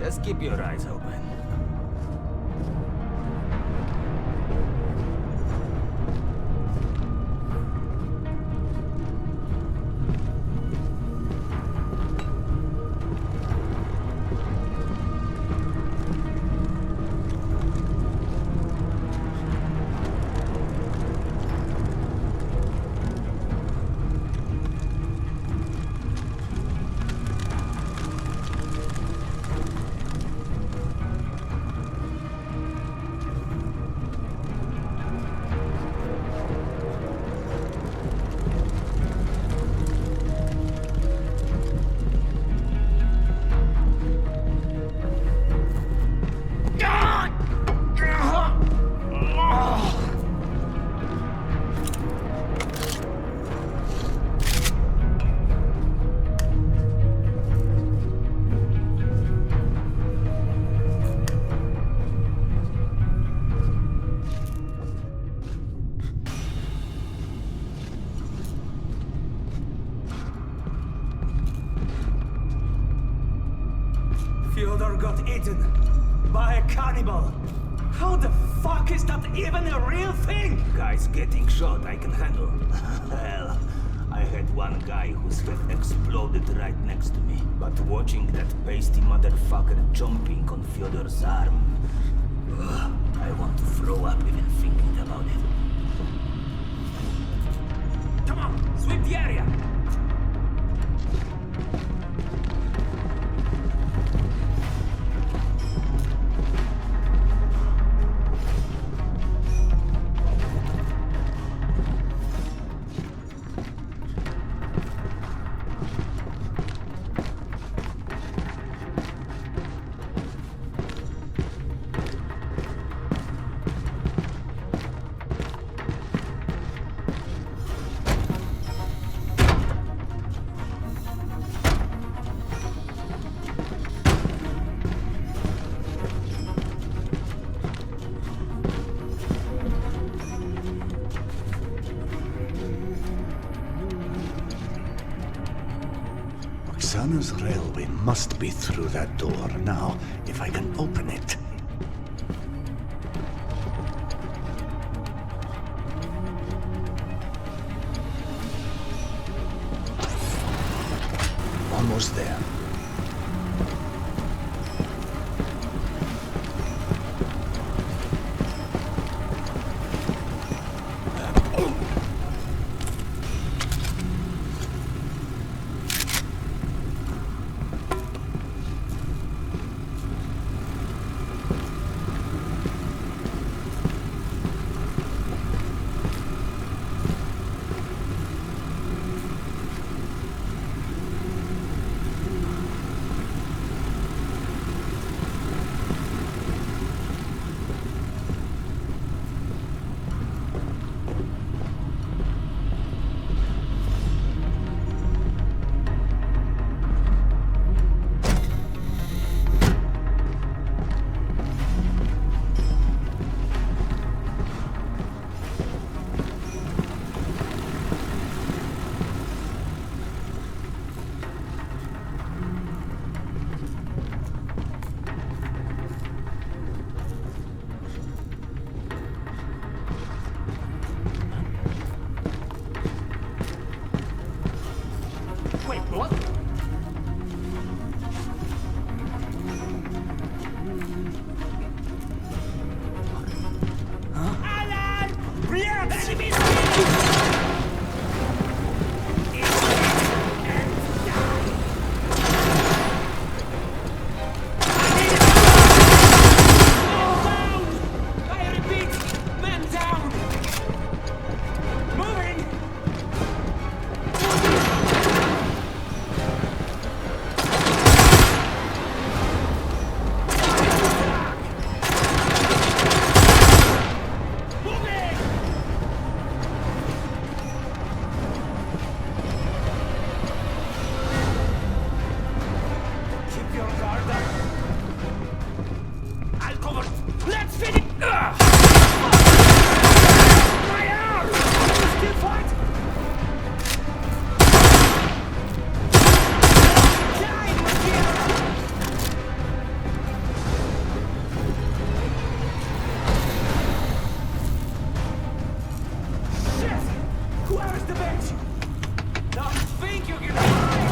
Just keep your eyes open. Fyodor got eaten by a cannibal. How the fuck is that even a real thing? Guys getting shot, I can handle. Hell, I had one guy whose head exploded right next to me. But watching that pasty motherfucker jumping on Fyodor's arm, I want to throw up even thinking about it. Come on, sweep the area. Roxana's railway must be through that door now, if I can open it. Almost there. Wait, what? Alan! React! Enemies! the bitch! Don't think you can hide!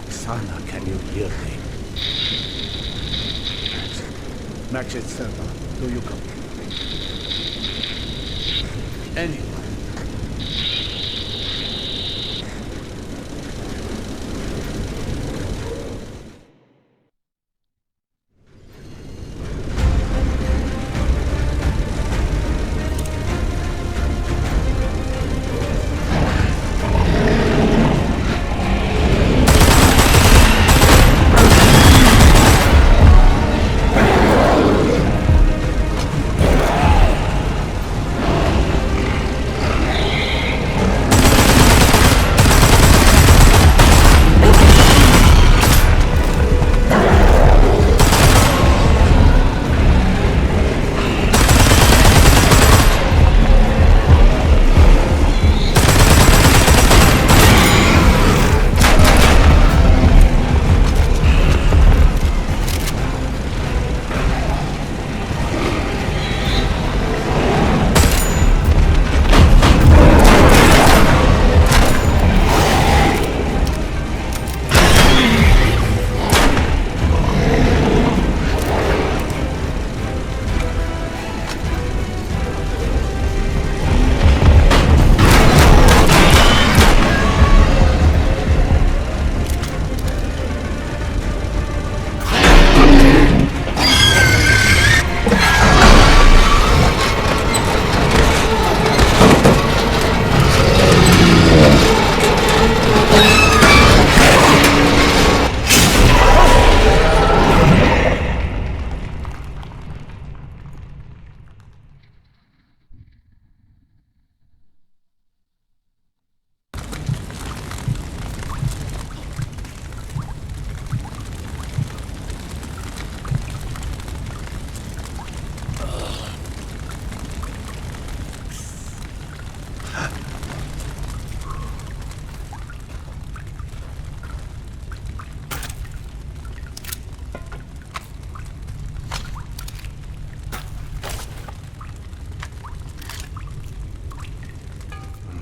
Sana, can you hear me? Max, it's Selma. Do you come? Anyone?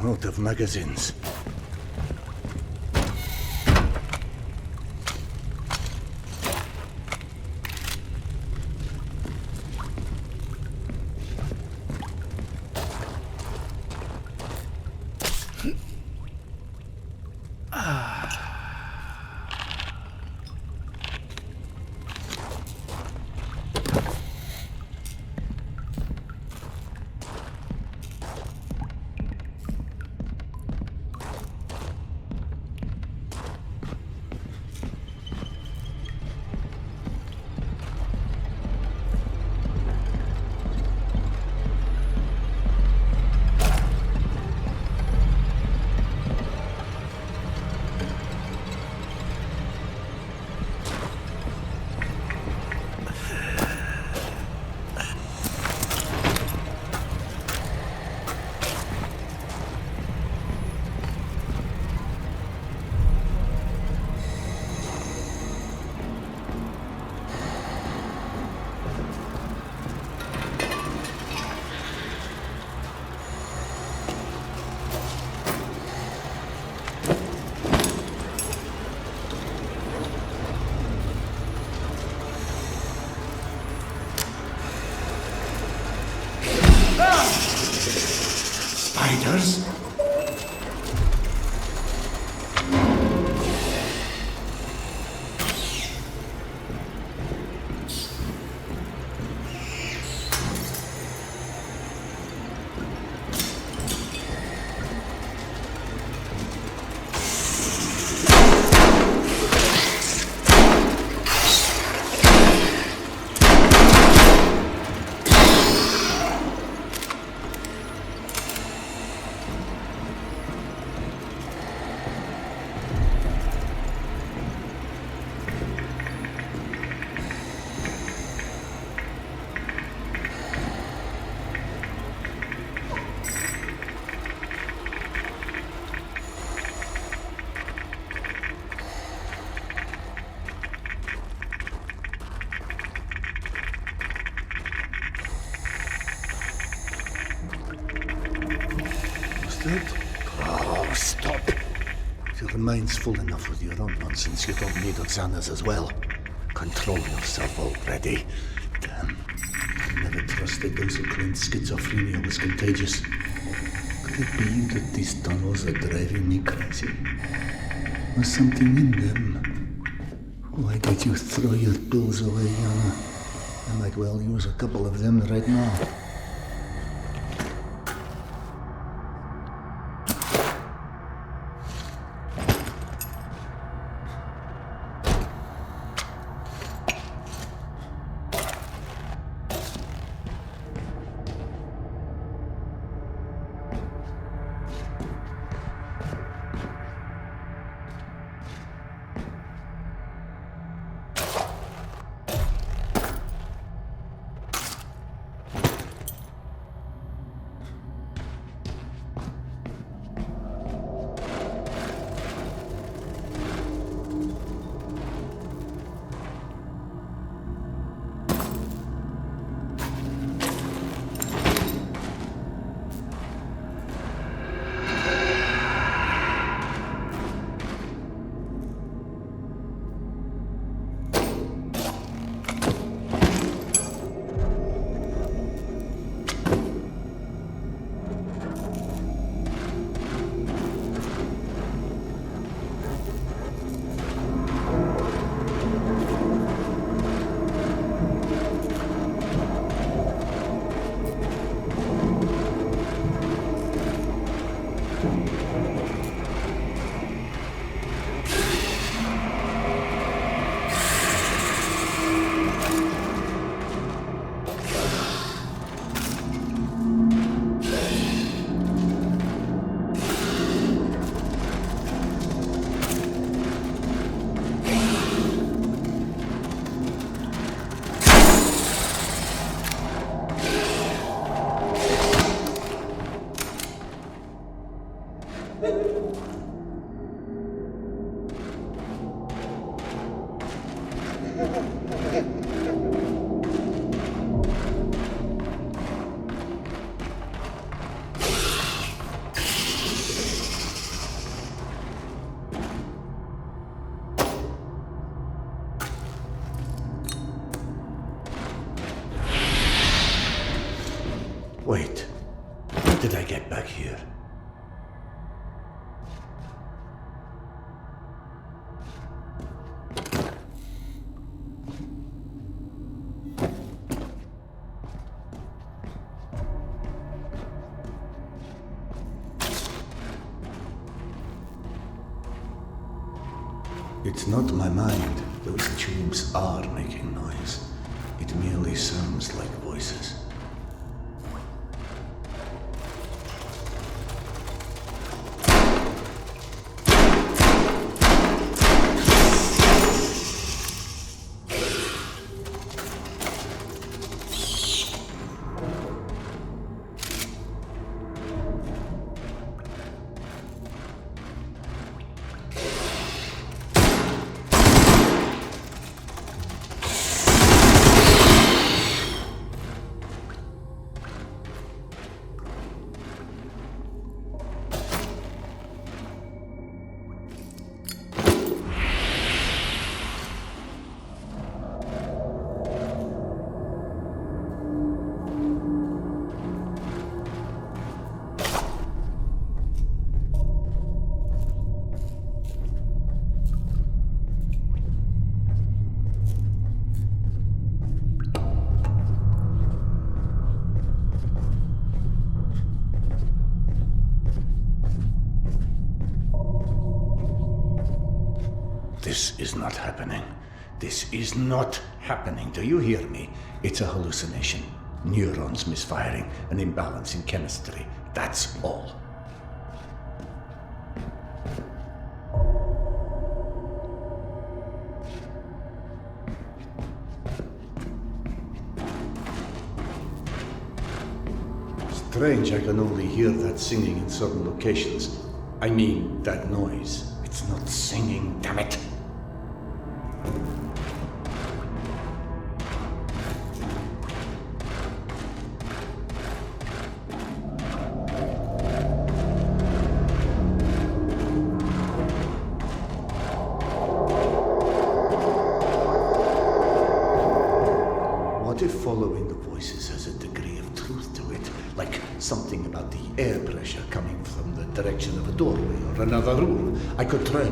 I'm out of magazines. traitors? Oh, stop. If your mind's full enough with your own nonsense, you don't need Oksana's as well. Control yourself already. Damn. I never trusted those who claimed schizophrenia was contagious. Could it be that these tunnels are driving me crazy? Or something in them? Why did you throw your tools away, Yana? I might well use a couple of them right now. Wait, how did I get back here? It's not my mind. Those tubes are making noise. It merely sounds like voices. This is not happening. This is not happening. Do you hear me? It's a hallucination. Neurons misfiring, an imbalance in chemistry. That's all. Strange, I can only hear that singing in certain locations. I mean, that noise. It's not singing, damn it! What if following the voices has a degree of truth to it? Like something about the air pressure coming from the direction of a doorway or another room. I could try.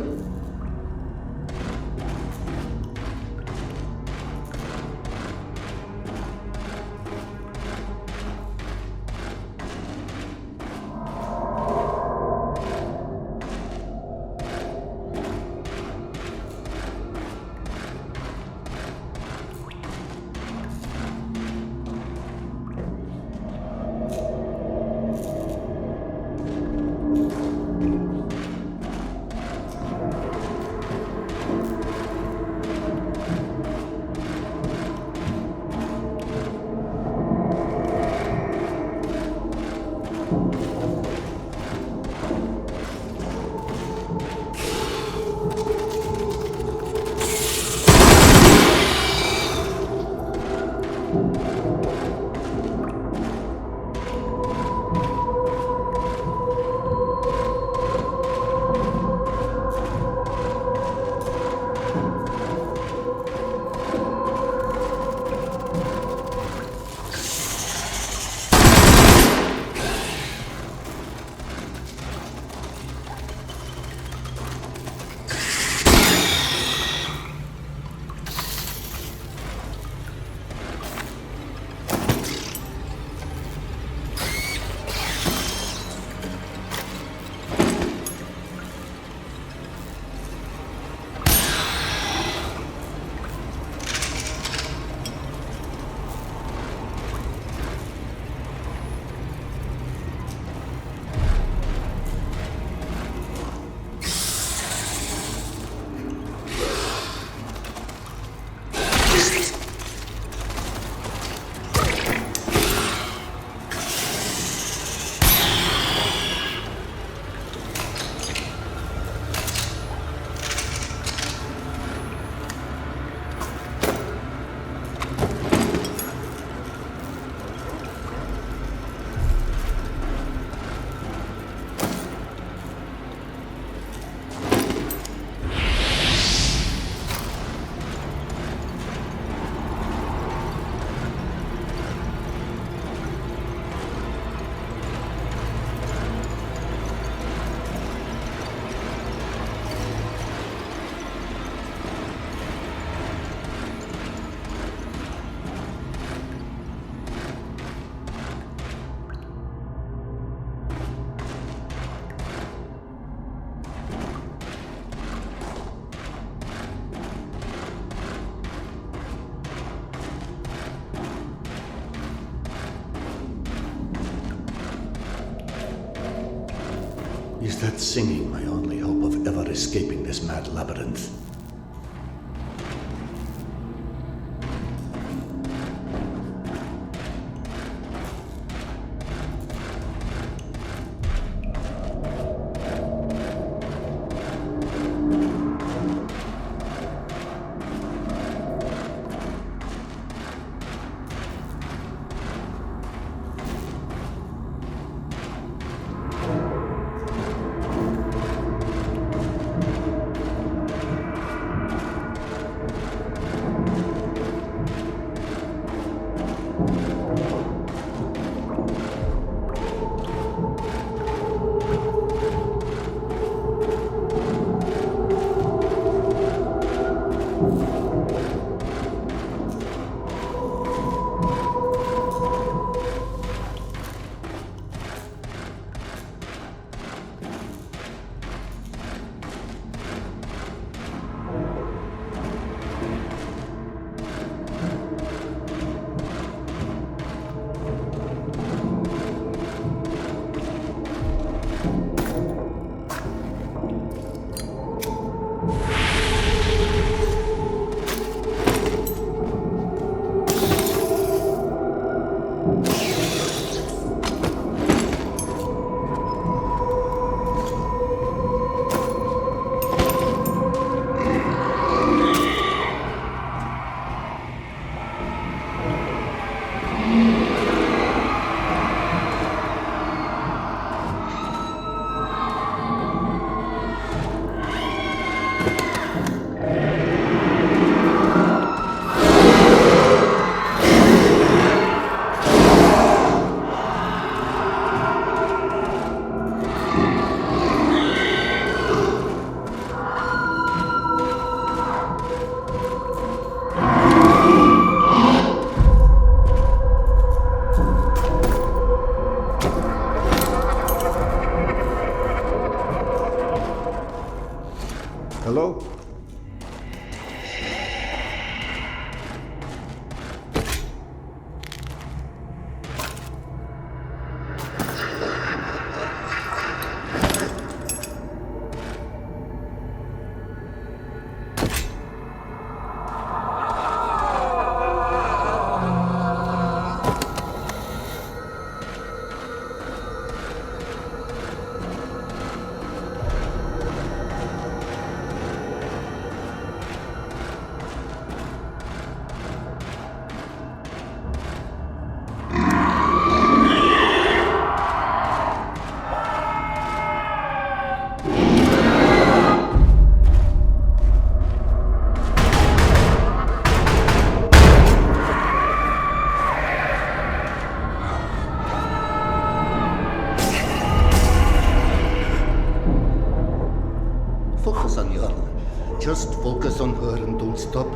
Is that singing my only hope of ever escaping this mad labyrinth? Hello? Focus on her. Just focus on her and don't stop.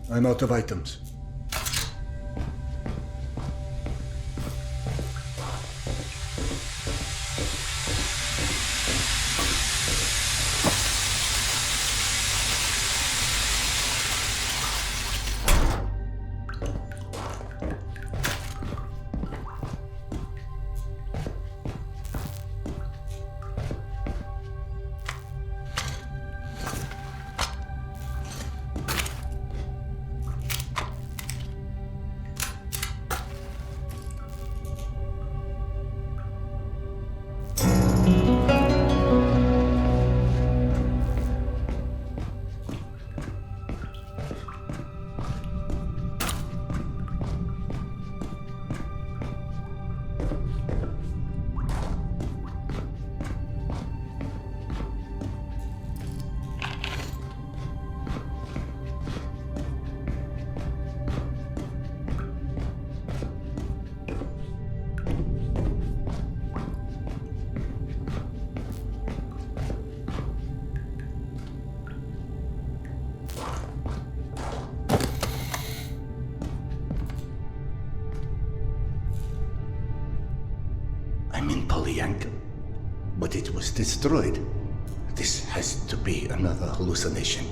I'm out of items. possible, Yank. But it was destroyed. This has to be another hallucination.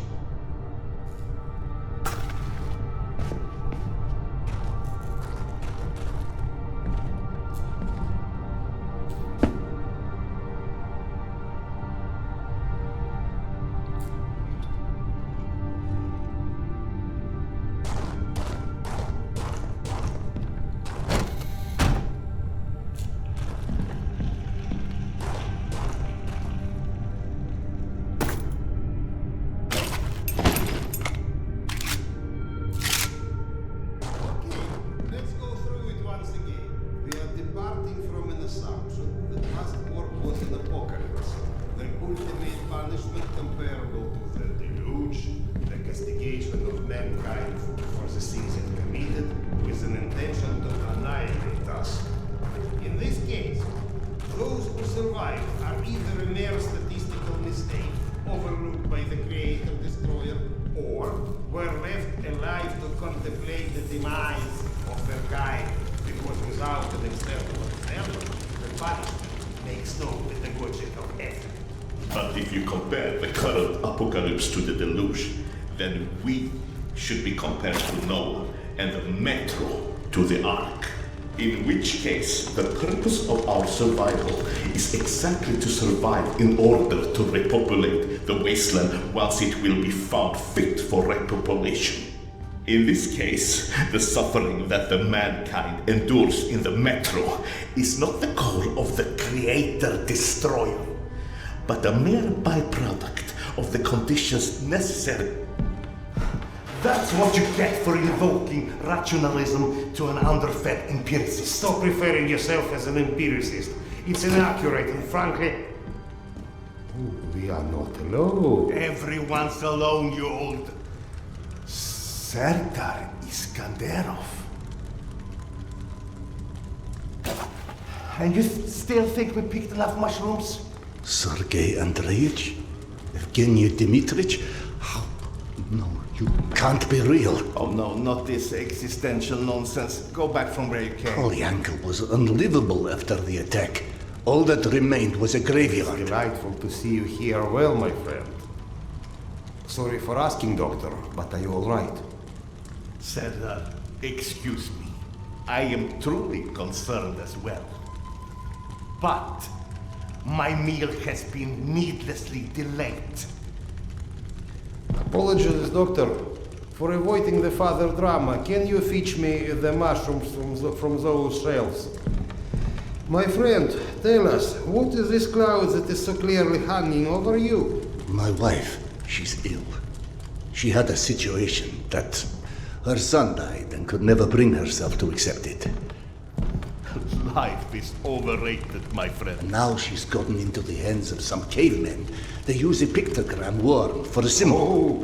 Let's go through it once again. We are departing from an assumption that last war was an apocalypse. The ultimate punishment comparable to the deluge, the castigation of mankind for the sins it committed, with an intention to annihilate us. In this case, those who survive are either a mere statistical mistake overlooked by the Creator-Destroyer, or were left alive to contemplate the demise of their kind, because without an external observer, the punishment makes no pedagogy of effort. But if you compare the current apocalypse to the deluge, then we should be compared to Noah and the Metro to the Ark. In which case, the purpose of our survival is exactly to survive in order to repopulate the wasteland once it will be found fit for repopulation. In this case, the suffering that the mankind endures in the Metro is not the goal of the Creator-Destroyer, but a mere byproduct of the conditions necessary. That's what you get for invoking rationalism to an underfed empiricist. Stop referring yourself as an empiricist. It's inaccurate and frankly... we are not alone. Everyone's alone, you old... Serdar Iskanderov. And you still think we picked enough mushrooms? Sergei Andreevich? Evgeny Dmitrich? How? No, you can't be real. Oh no, not this existential nonsense. Go back from where you came. Polyanka was unlivable after the attack. All that remained was a graveyard. Delightful to see you here well, my friend. Sorry for asking, Doctor, but are you all right? Serdar, excuse me. I am truly concerned as well. But my meal has been needlessly delayed. Apologies, Doctor, for avoiding the further drama. Can you fetch me the mushrooms from those shelves? My friend, tell us, what is this cloud that is so clearly hanging over you? My wife, she's ill. She had a situation that her son died and could never bring herself to accept it. Life is overrated, my friend. Now she's gotten into the hands of some cavemen. They use a pictogram worm for a symbol. Oh,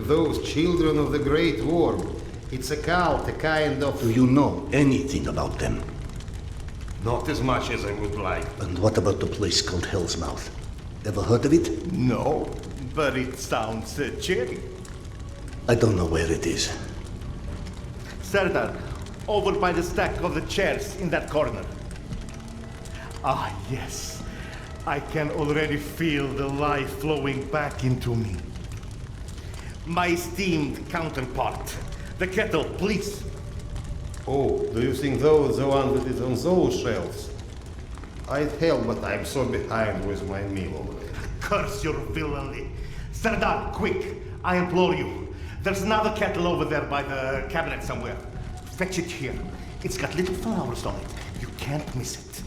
those children of the Great Worm. It's a cult, a kind of... Do you know anything about them? Not as much as I would like. And what about the place called Hell's Mouth? Ever heard of it? No, but it sounds cheery. I don't know where it is. Serdar, over by the stack of the chairs in that corner. Ah, yes. I can already feel the life flowing back into me. My esteemed counterpart, the kettle, please. Oh, do you think those the one that is on those shelves? I'd help, but I'm so behind with my meal. Curse your villainy. Serdar, quick, I implore you. There's another kettle over there by the cabinet somewhere. Fetch it here. It's got little flowers on it. You can't miss it.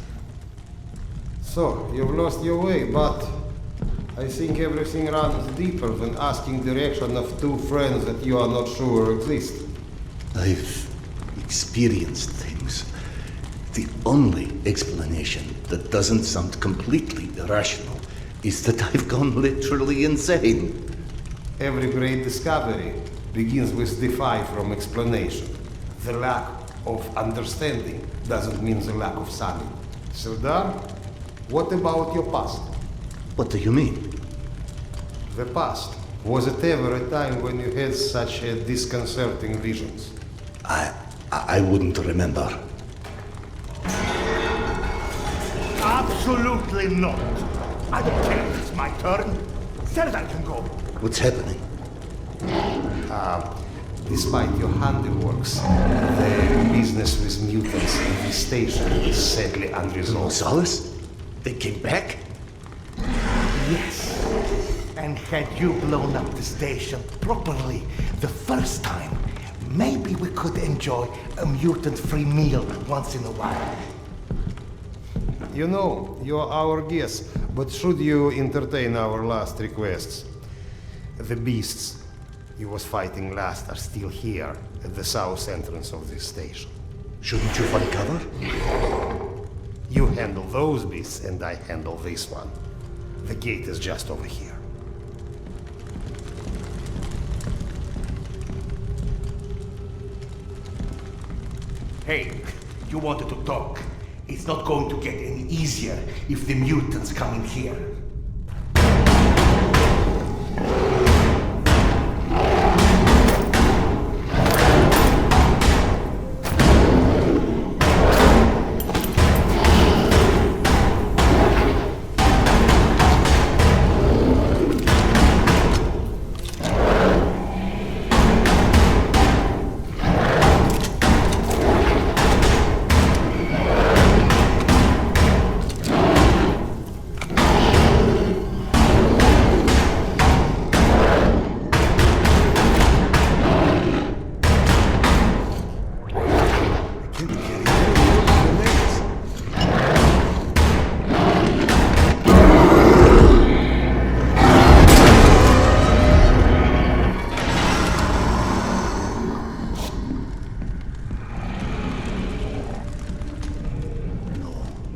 So, you've lost your way, but I think everything runs deeper than asking direction of two friends that you are not sure exist. I've experienced things. The only explanation that doesn't sound completely irrational is that I've gone literally insane. Every great discovery begins with defy from explanation. The lack of understanding doesn't mean the lack of sanity. Serdar, what about your past? What do you mean? The past. Was it ever a time when you had such disconcerting visions? I wouldn't remember. Up Absolutely not. I don't care if it's my turn. Zelda can go. What's happening? Despite your handiworks, the business with mutants in this station is sadly unresolved. Gonzalez? They came back? Yes. And had you blown up the station properly the first time, maybe we could enjoy a mutant-free meal once in a while. You know, you're our guest, but should you entertain our last requests? The beasts you was fighting last are still here at the south entrance of this station. Shouldn't you find cover? You handle those beasts and I handle this one. The gate is just over here. Hey, you wanted to talk. It's not going to get any easier if the mutants come in here.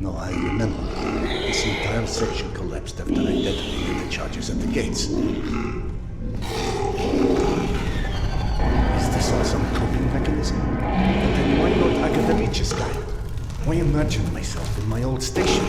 No, I remember. This entire section collapsed after I detonated the charges at the gates. Is this all some coping mechanism? And then why not Akademich's style? Why imagine myself in my old station?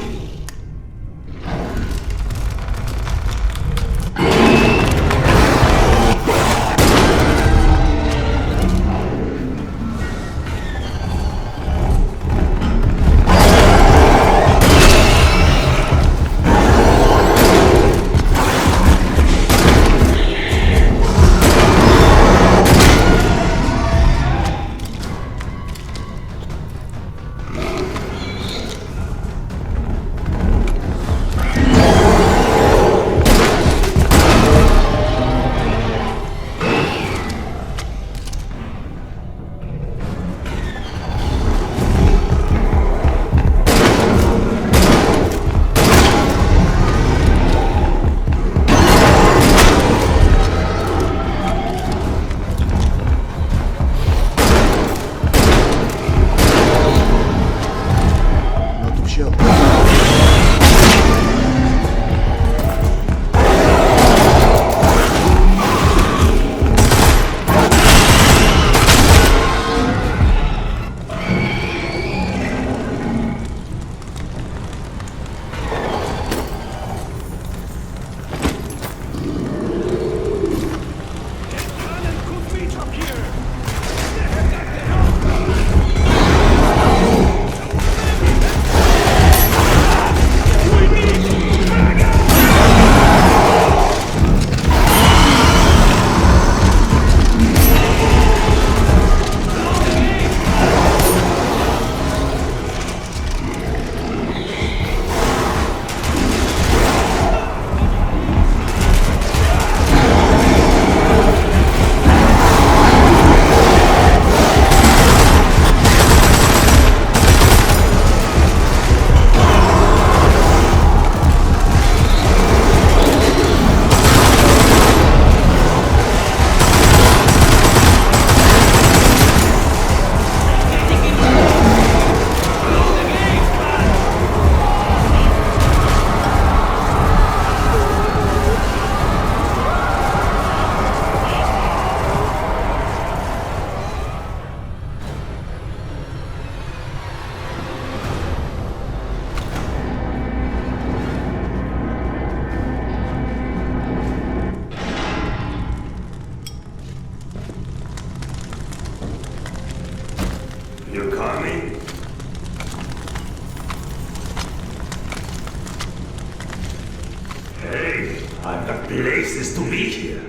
I've got places to be here.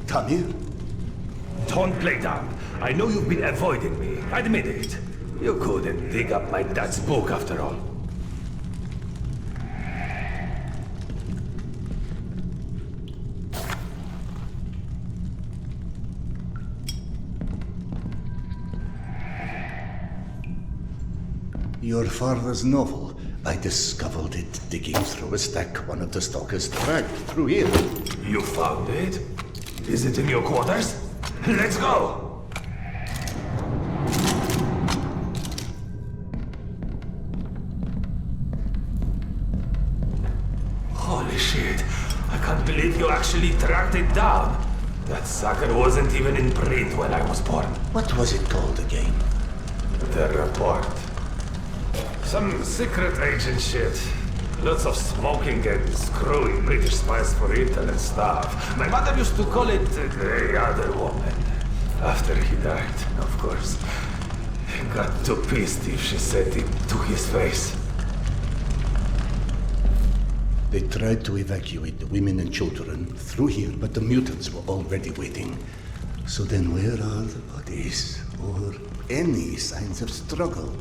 Tamir? Don't play dumb. I know you've been avoiding me. Admit it. You couldn't dig up my dad's book after all. Your father's novel. I discovered it digging through a stack one of the stalkers dragged through here. You found it? Is it in your quarters? Let's go! Holy shit. I can't believe you actually tracked it down. That sucker wasn't even in print when I was born. What was it called again? The report. Some secret agent shit. Lots of smoking and screwing British spies for intel and stuff. My mother used to call it the other woman. After he died, of course. He got too pissed if she said it to his face. They tried to evacuate the women and children through here, but the mutants were already waiting. So then where are the bodies? Or any signs of struggle?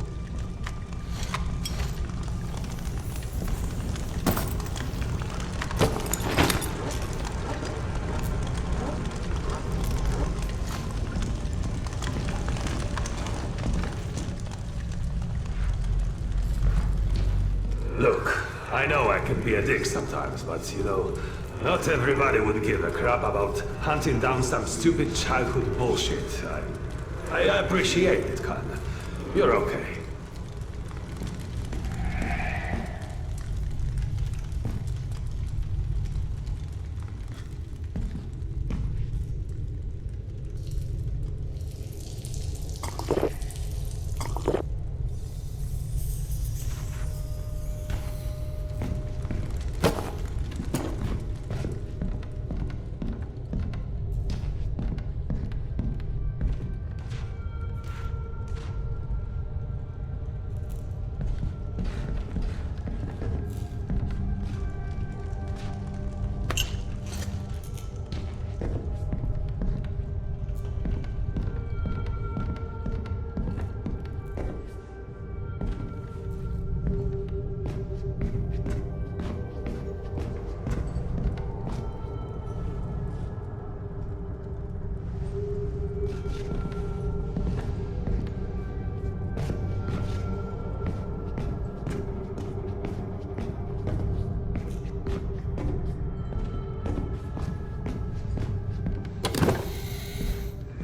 Look, I know I can be a dick sometimes, but you know, not everybody would give a crap about hunting down some stupid childhood bullshit. I appreciate it, Khan. You're okay.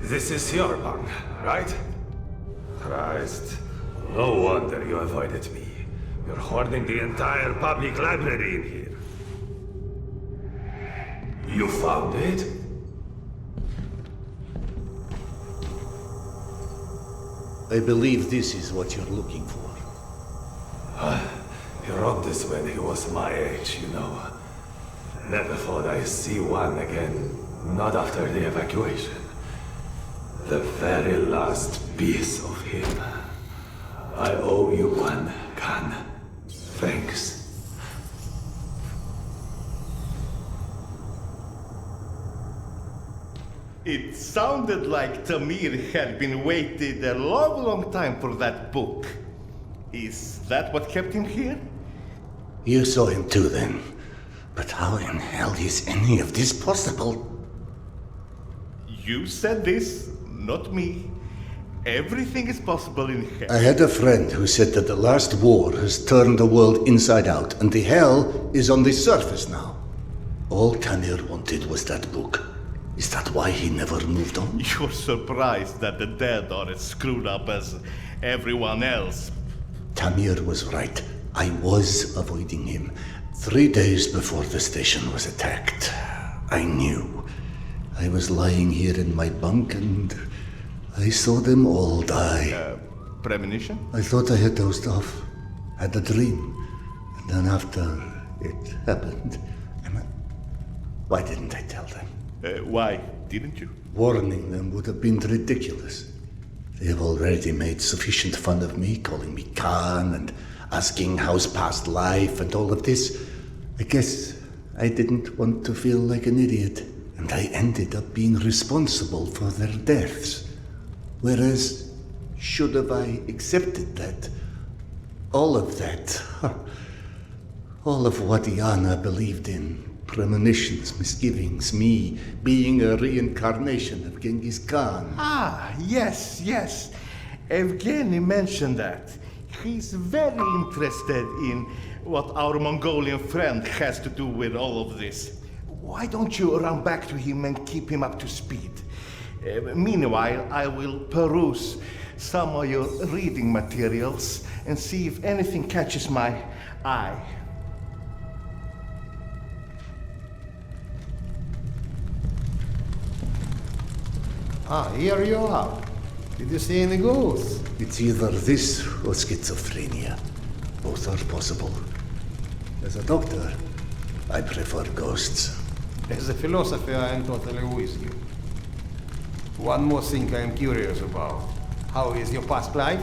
This is your bunk, right? Christ. No wonder you avoided me. You're hoarding the entire public library in here. You found it? I believe this is what you're looking for. He wrote this when he was my age, you know. Never thought I'd see one again. Not after the evacuation. The very last piece of him. I owe you one, Khan. Thanks. It sounded like Tamir had been waiting a long time for that book. Is that what kept him here? You saw him too then. But how in hell is any of this possible? You said this, not me. Everything is possible in hell. I had a friend who said that the last war has turned the world inside out, and the hell is on the surface now. All Tamir wanted was that book. Is that why he never moved on? You're surprised that the dead are as screwed up as everyone else. Tamir was right. I was avoiding him. 3 days before the station was attacked. I knew. I was lying here in my bunk and I saw them all die. Premonition? I thought I had dozed off. Had a dream. And then after it happened, why didn't I tell them? Why didn't you? Warning them would have been ridiculous. They have already made sufficient fun of me, calling me Khan and asking how's past life and all of this. I guess I didn't want to feel like an idiot, and I ended up being responsible for their deaths. Whereas, should have I accepted that? All of that. All of what Yana believed in. Premonitions, misgivings, me being a reincarnation of Genghis Khan. Ah, yes, yes. Evgeny mentioned that. He's very interested in what our Mongolian friend has to do with all of this. Why don't you run back to him and keep him up to speed? Meanwhile, I will peruse some of your reading materials and see if anything catches my eye. Ah, here you are. Did you see any ghosts? It's either this or schizophrenia. Both are possible. As a doctor, I prefer ghosts. As a philosopher, I am totally with you. One more thing I am curious about. How is your past life?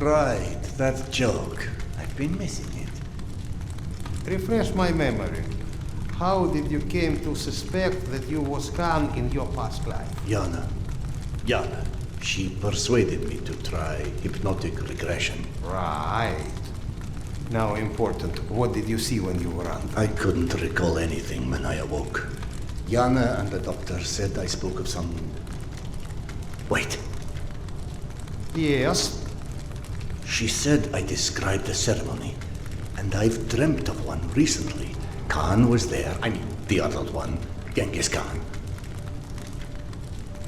Right, that joke. I've been missing it. Refresh my memory. How did you came to suspect that you was Khan in your past life? Yana. She persuaded me to try hypnotic regression. Right. Now important, what did you see when you were under? I couldn't recall anything when I awoke. Yana and the doctor said I spoke of some... Wait. Yes. She said I described a ceremony, and I've dreamt of one recently. Khan was there. I mean, the other one, Genghis Khan.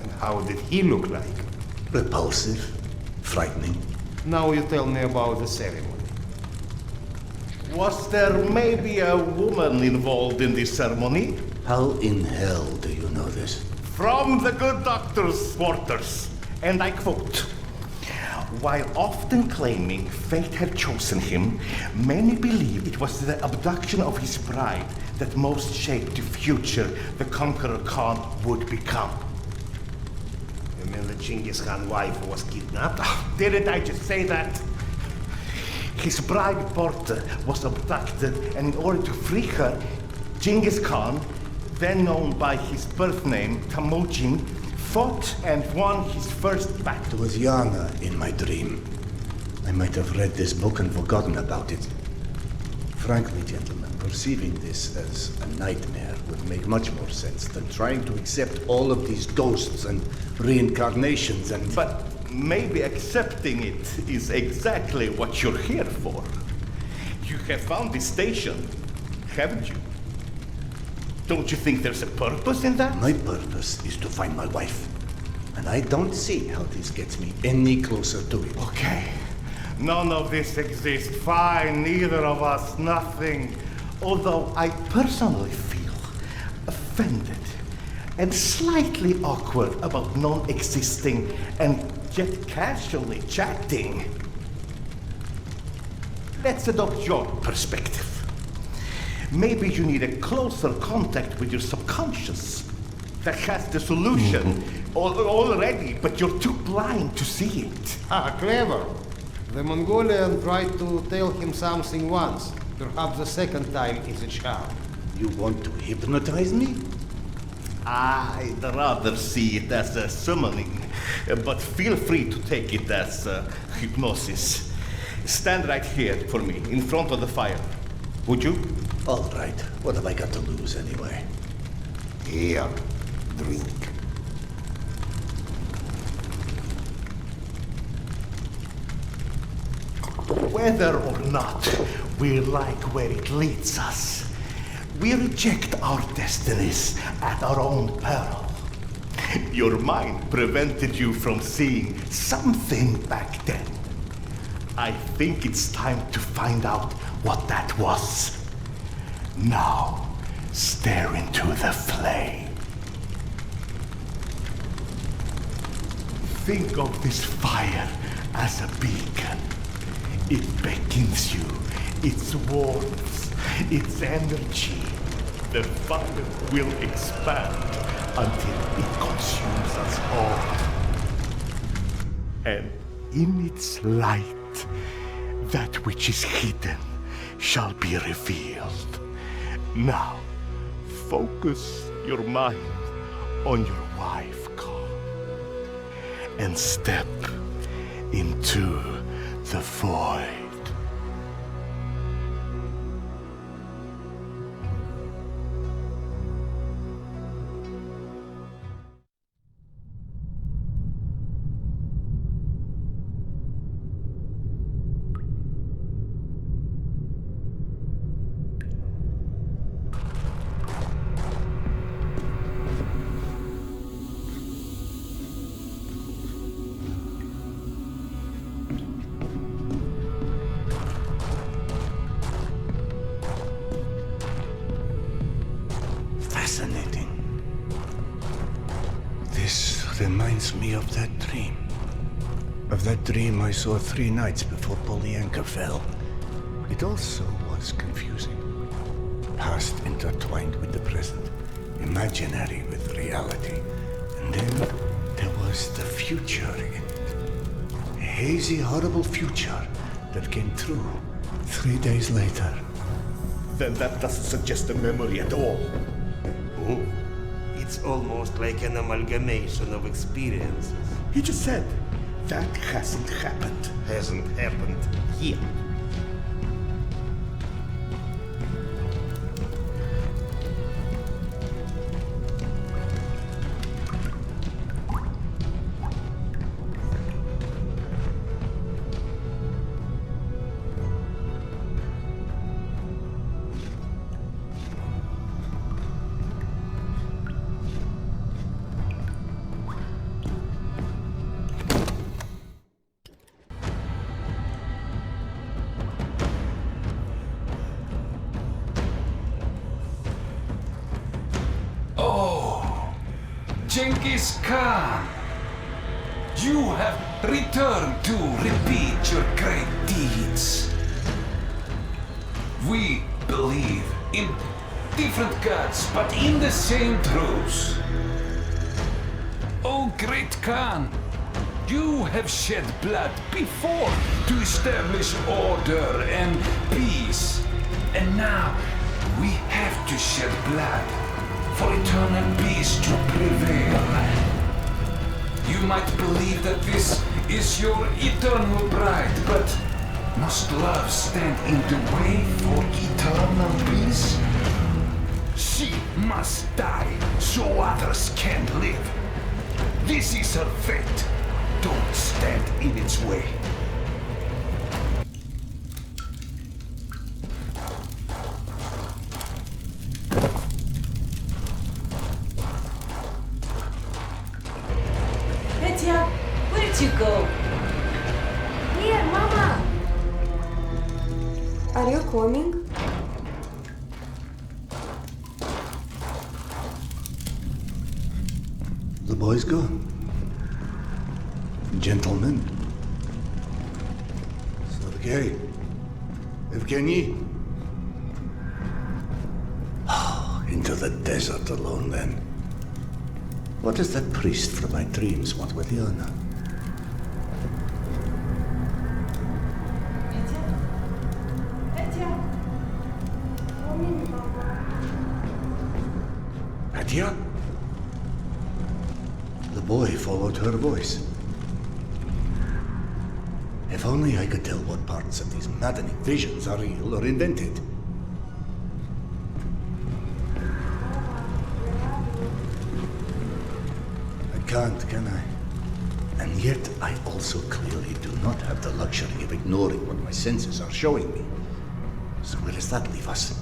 And how did he look like? Repulsive, frightening. Now you tell me about the ceremony. Was there maybe a woman involved in this ceremony? How in hell do you know this? From the good doctor's quarters, and I quote, "While often claiming fate had chosen him, many believe it was the abduction of his bride that most shaped the future the conqueror Khan would become." You mean the Genghis Khan wife was kidnapped? Didn't I just say that? His bride Porta was abducted, and in order to free her, Genghis Khan, then known by his birth name Temujin, fought and won his first battle. It was Yana in my dream. I might have read this book and forgotten about it. Frankly, gentlemen, perceiving this as a nightmare would make much more sense than trying to accept all of these ghosts and reincarnations and... But maybe accepting it is exactly what you're here for. You have found this station, haven't you? Don't you think there's a purpose in that? My purpose is to find my wife. And I don't see how this gets me any closer to it. Okay. None of this exists. Fine, neither of us, nothing. Although I personally feel offended and slightly awkward about non-existing and yet casually chatting. Let's adopt your perspective. Maybe you need a closer contact with your subconscious that has the solution already, but you're too blind to see it. Ah, clever. The Mongolian tried to tell him something once. Perhaps the second time is a charm. You want to hypnotize me? I'd rather see it as a summoning, but feel free to take it as hypnosis. Stand right here for me, in front of the fire. Would you? All right. What have I got to lose anyway? Here, drink. Whether or not we like where it leads us, we reject our destinies at our own peril. Your mind prevented you from seeing something back then. I think it's time to find out what that was. Now, stare into the flame. Think of this fire as a beacon. It beckons you, its warmth, its energy. The fire will expand until it consumes us all. And in its light, that which is hidden shall be revealed. Now, focus your mind on your wife, Carl, and step into the void. Fascinating. This reminds me of that dream. Of that dream I saw 3 nights before Polyanka fell. It also was confusing. Past intertwined with the present. Imaginary with reality. And then there was the future in it. A hazy, horrible future that came true 3 days later. Then that doesn't suggest a memory at all. Oh, it's almost like an amalgamation of experiences. He just said that hasn't happened. Hasn't happened yet. Genghis Khan, you have returned to repeat your great deeds. We believe in different gods, but in the same truths. Oh, great Khan, you have shed blood before to establish order and peace. And now we have to shed blood for eternal peace to prevail. You might believe that this is your eternal bride, but must love stand in the way for eternal peace? She must die so others can live. This is her fate. Don't stand in its way. Petya, where'd you go? Here, Mama! Are you coming? The boys go. Gentlemen. Sergei. Evgeny. Into the desert alone then. What does that priest from my dreams want with Yana? Petya, coming, Mama. Petya? The boy followed her voice. If only I could tell what parts of these maddening visions are real or invented. I can't, can I? And yet I also clearly do not have the luxury of ignoring what my senses are showing me. So where does that leave us?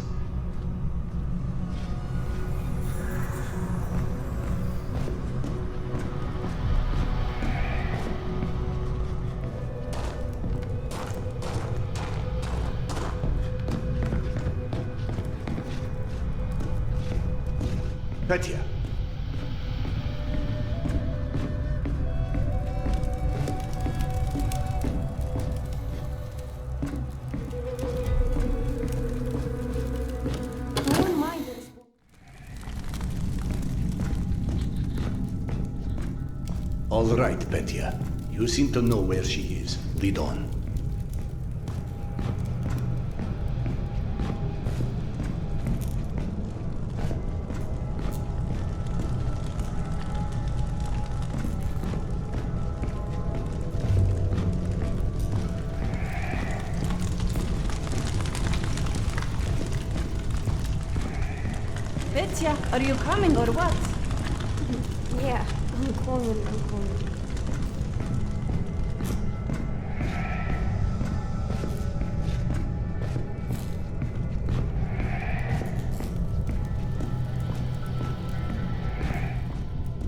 Petya. Don't mind the response. All right, Petya. You seem to know where she is. Lead on. Petya, are you coming or what? Yeah, I'm coming.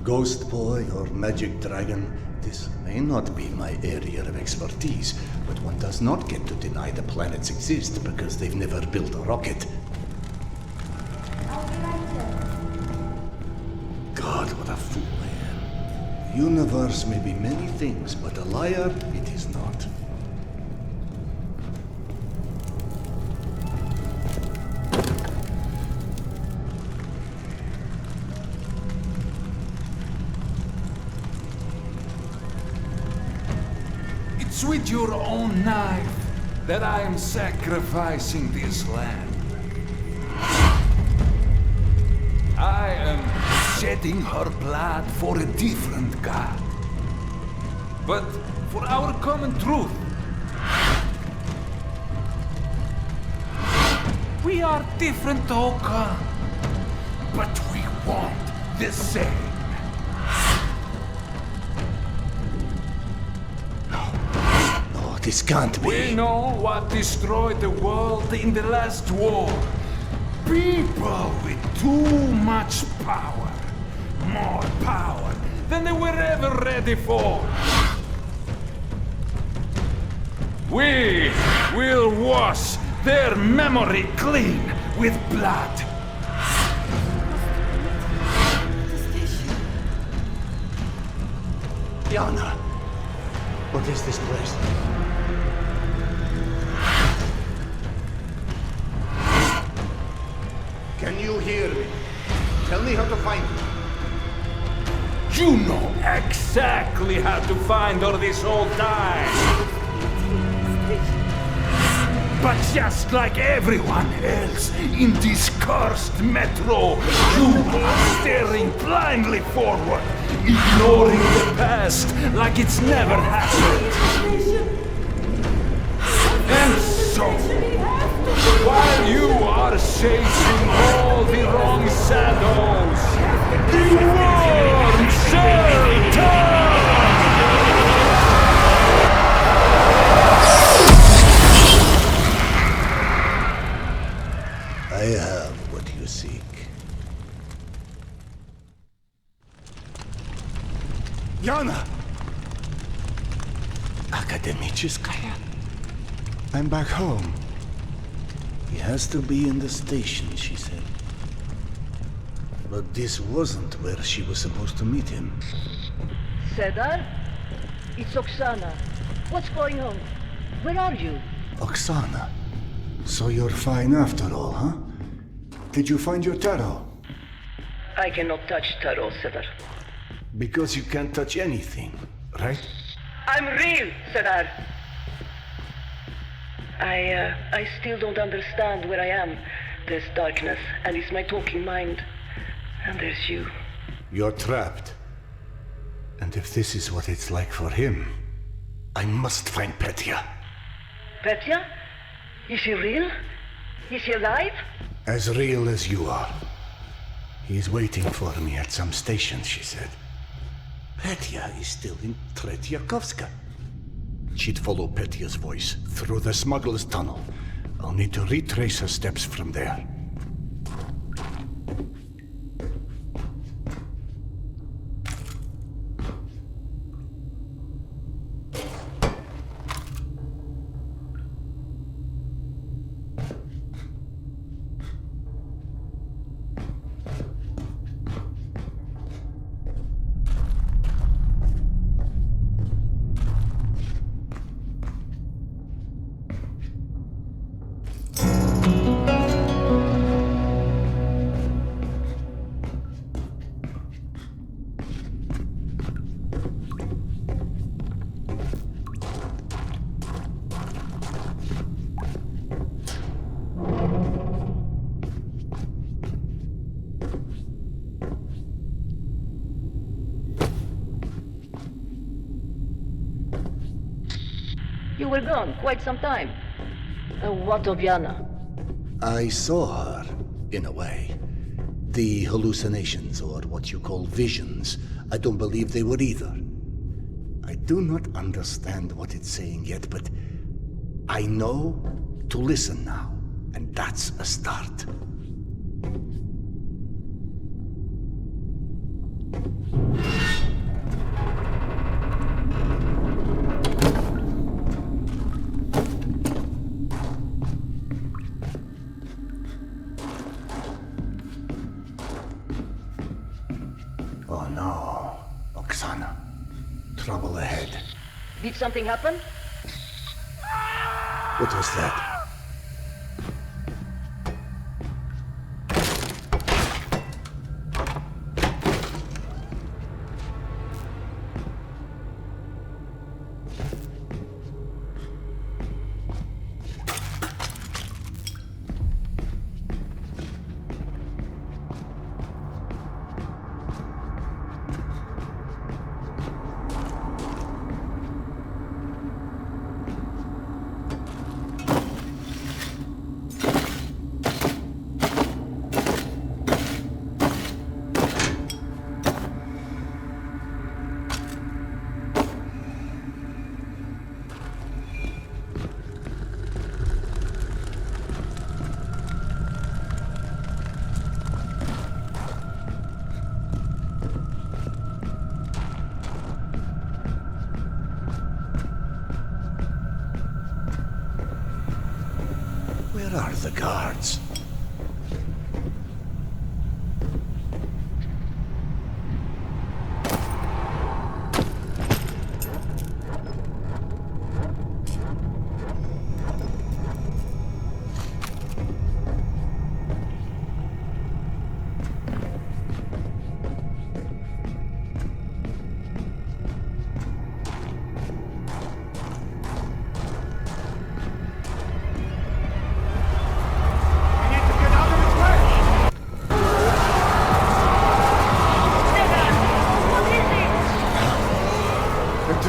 Ghost boy or magic dragon, this may not be my area of expertise, but one does not get to deny the planets exist because they've never built a rocket. I'll be right there. God, what a fool I am. The universe may be many things, but a liar it is not. It's with your own knife that I am sacrificing this land. I am shedding her blood for a different god. But for our common truth. We are different, Oka. But we want the same. No, this can't be. We know what destroyed the world in the last war. People with too much power. More power than they were ever ready for. We will wash their memory clean with blood. Yana, what is this place? Can you hear me? Tell me how to find you. You know exactly how to find her this whole time. But just like everyone else in this cursed metro, you are staring blindly forward, ignoring the past like it's never happened. And so, while you are chasing all the wrong shadows, the worm shall turn! I have what you seek. Yana! Akademicheskaya? I'm back home. He has to be in the station, she said. But this wasn't where she was supposed to meet him. Sedar? It's Oksana. What's going on? Where are you? Oksana? So you're fine after all, huh? Did you find your tarot? I cannot touch Taro, Sedar. Because you can't touch anything, right? I'm real, Sedar. I still don't understand where I am. There's darkness, and it's my talking mind. And there's you. You're trapped. And if this is what it's like for him, I must find Petya. Petya? Is he real? Is he alive? As real as you are. He's waiting for me at some station, she said. Petya is still in Tretyakovska. She'd follow Petya's voice through the smuggler's tunnel. I'll need to retrace her steps from there. You were gone quite some time. What of Yana? I saw her, in a way. The hallucinations, or what you call visions, I don't believe they were either. I do not understand what it's saying yet, but I know to listen now, and that's a start. Oh no, Oksana. Trouble ahead. Did something happen? What was that? Where are the guards?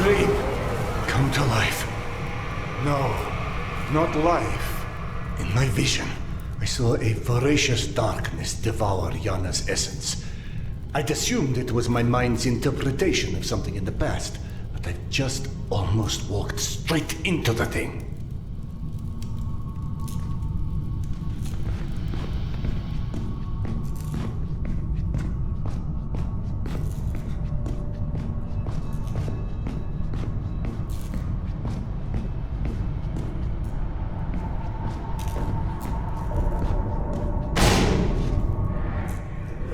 Dream come to life. No, not life. In my vision, I saw a voracious darkness devour Yana's essence. I'd assumed it was my mind's interpretation of something in the past, but I've just almost walked straight into the thing.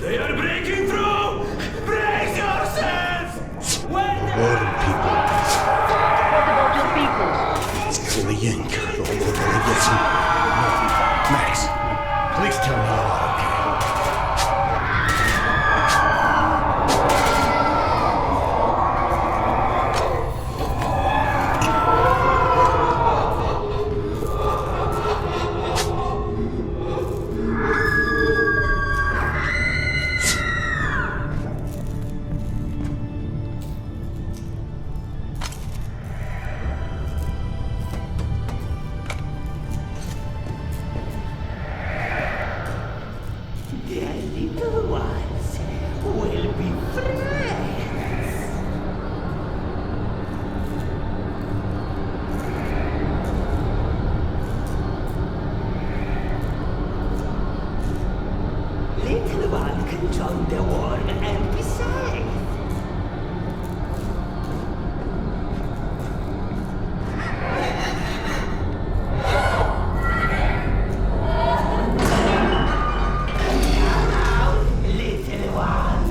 They are breaking through! Brace yourselves! Warm people. What about your people? Fleeing. Max, please tell me you are okay. Their little ones will be friends. Little one can join the worm and be safe. Little one.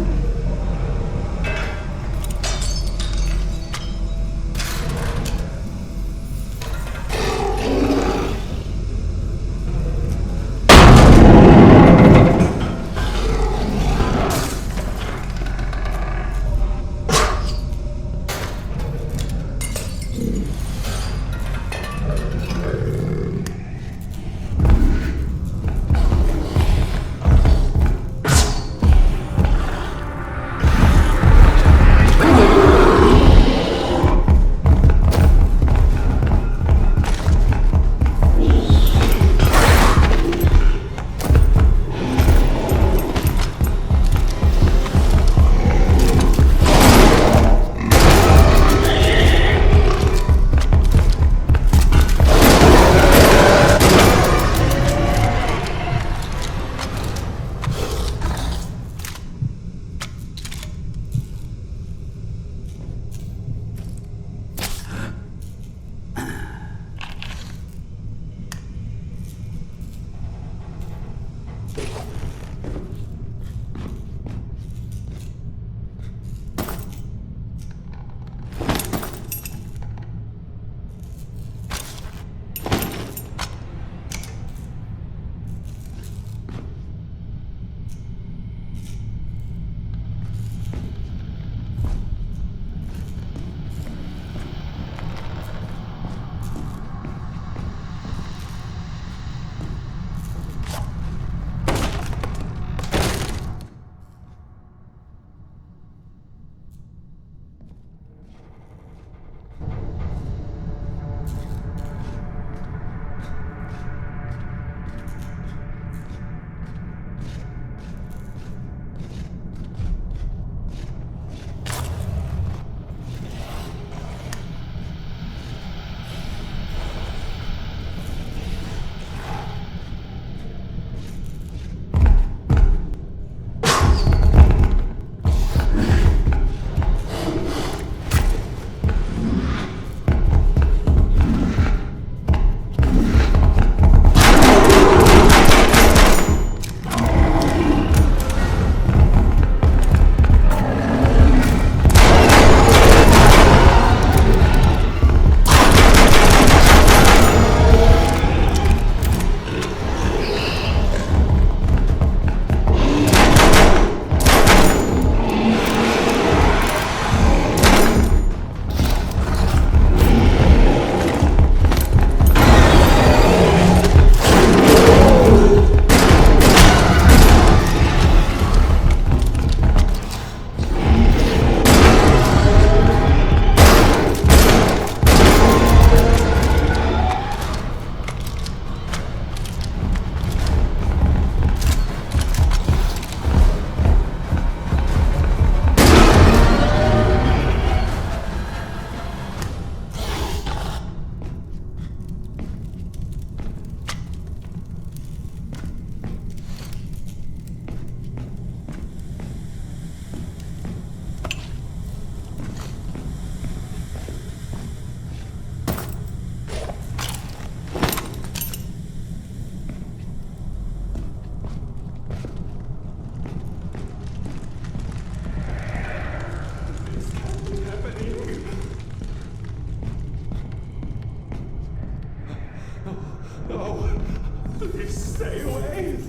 ways.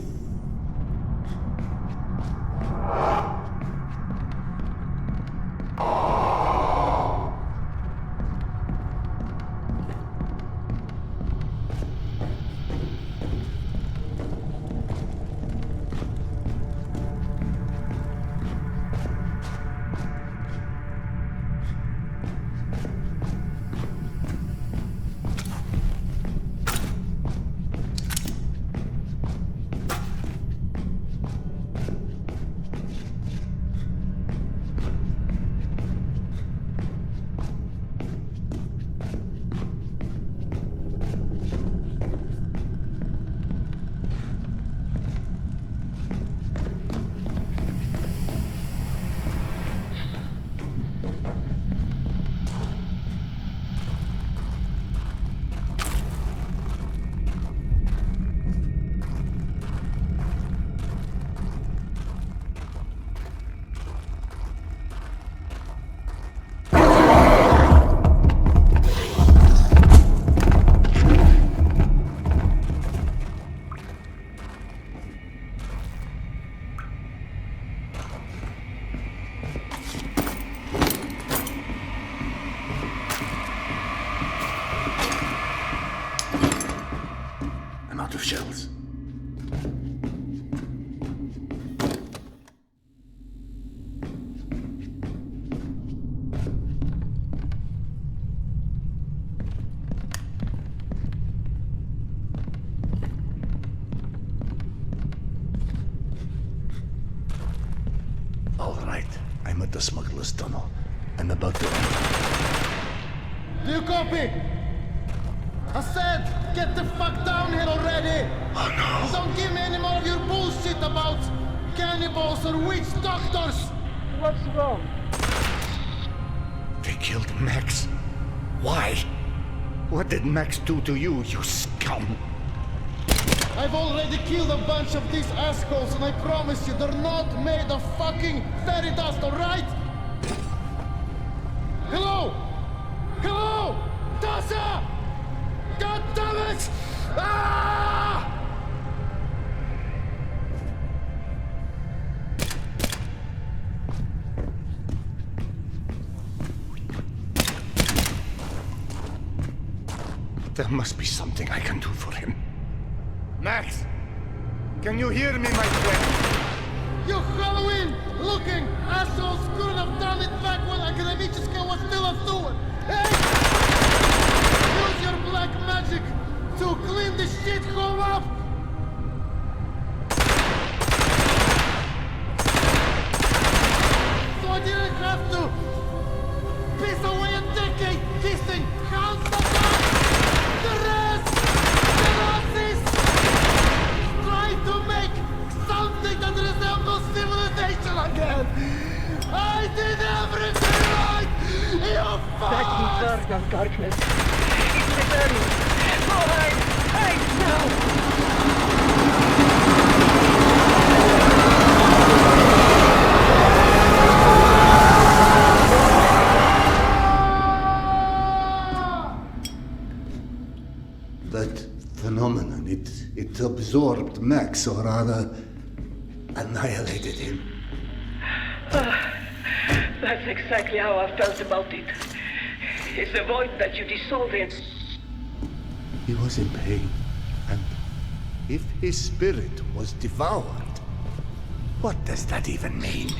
I'm out of shells. All right, I'm at the smuggler's tunnel. I'm about to... Do you copy? I said, get the fuck down here already! Oh no! Don't give me any more of your bullshit about cannibals or witch doctors! What's wrong? They killed Max. Why? What did Max do to you, you scum? I've already killed a bunch of these assholes, and I promise you, they're not made of fucking fairy dust, alright? Hello? Hello? Tasha! God damn it! Ah! There must be something I can do for him. Max! Can you hear me, my friend? You Halloween-looking assholes couldn't have done it back when Akademichka was still a steward! Hey! Use your black magic to clean this shithole up! So I didn't have to piss away a decade kissing Hans the God! The rest! The Nazis! Try to make something that resembles civilization again! I did everything right! You fuck! That inferno of darkness. It's returning. Go hide! Hide now! That phenomenon, it absorbed Max, or rather, annihilated him. That's exactly how I felt about it. It's a void that you dissolve in. He was in pain, and if his spirit was devoured, what does that even mean?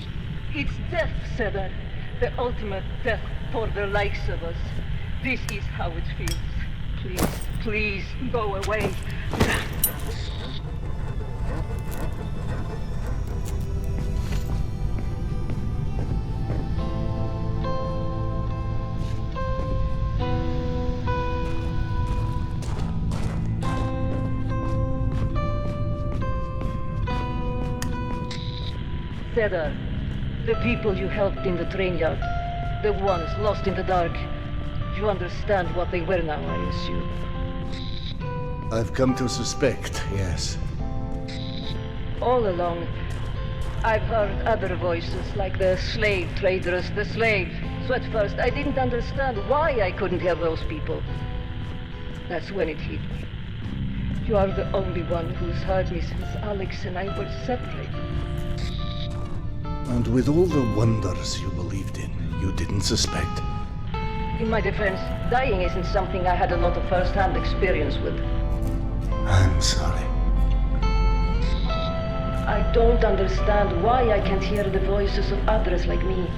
It's death, Cedar. The ultimate death for the likes of us. This is how it feels. Please, please, go away. Cedar, the people you helped in the train yard, the ones lost in the dark, you understand what they were now, I assume. I've come to suspect, yes. All along, I've heard other voices, like the slave traders, the slaves. So at first, I didn't understand why I couldn't hear those people. That's when it hit me. You are the only one who's heard me since Alex and I were separated. And with all the wonders you believed in, you didn't suspect. In my defense, dying isn't something I had a lot of first-hand experience with. I'm sorry. I don't understand why I can't hear the voices of others like me.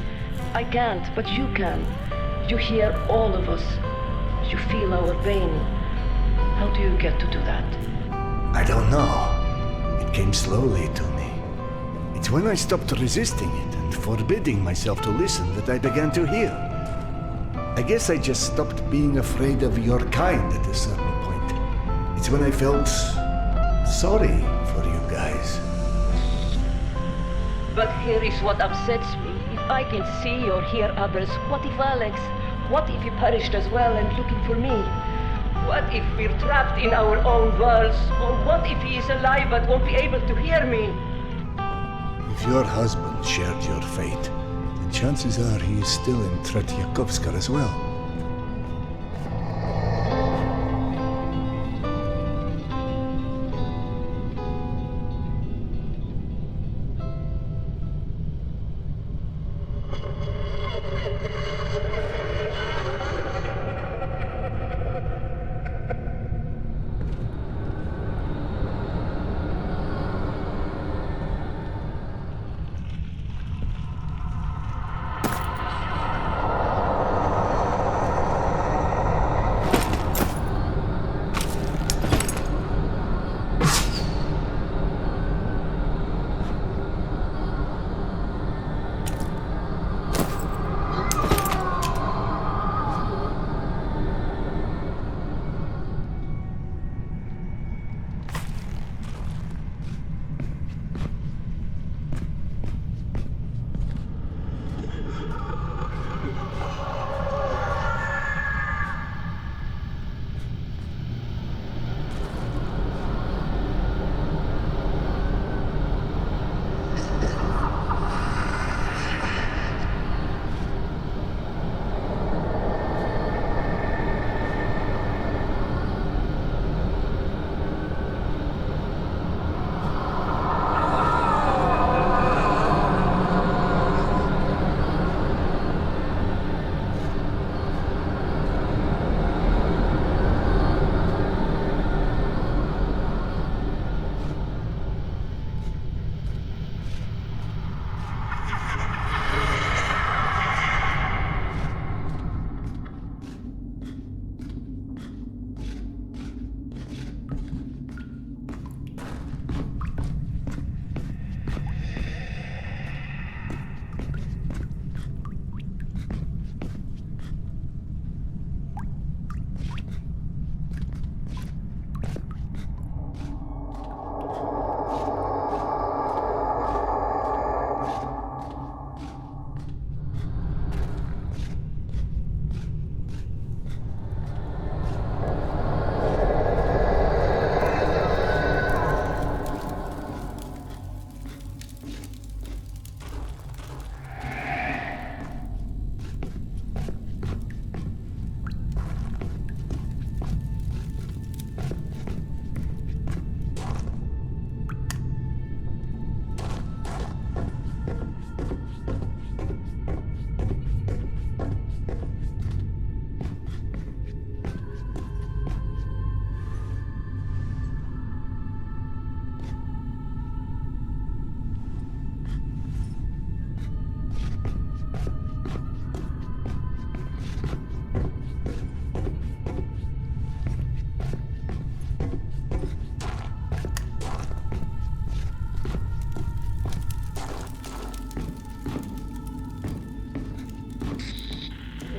I can't, but you can. You hear all of us. You feel our pain. How do you get to do that? I don't know. It came slowly to me. It's when I stopped resisting it and forbidding myself to listen that I began to hear. I guess I just stopped being afraid of your kind at a certain point. It's when I felt sorry for you guys. But here is what upsets me. If I can see or hear others, what if Alex? What if he perished as well and looking for me? What if we're trapped in our own worlds? Or what if he is alive but won't be able to hear me? If your husband shared your fate, then chances are he is still in Tretyakovska as well.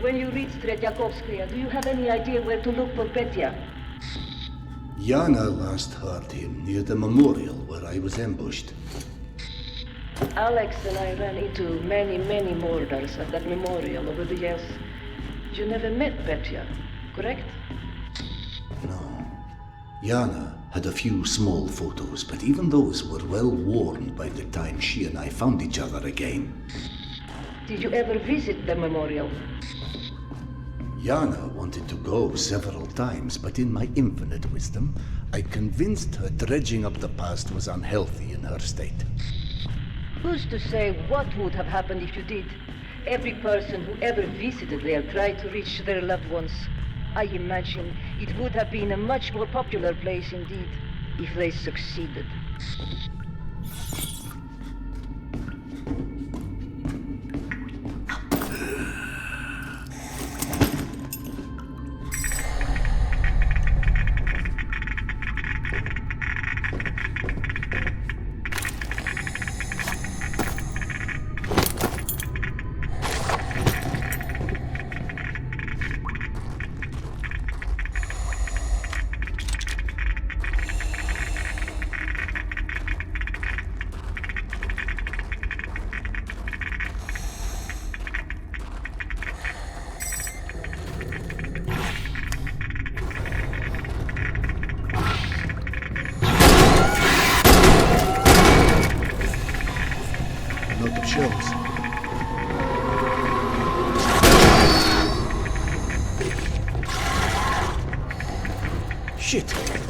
When you reach Tretyakovskaya, do you have any idea where to look for Petya? Yana last heard him near the memorial where I was ambushed. Alex and I ran into many, many murders at that memorial over the years. You never met Petya, correct? No. Yana had a few small photos, but even those were well worn by the time she and I found each other again. Did you ever visit the memorial? Yana wanted to go several times, but in my infinite wisdom, I convinced her dredging up the past was unhealthy in her state. Who's to say what would have happened if you did? Every person who ever visited there tried to reach their loved ones. I imagine it would have been a much more popular place indeed, if they succeeded. Not of shells. Shit!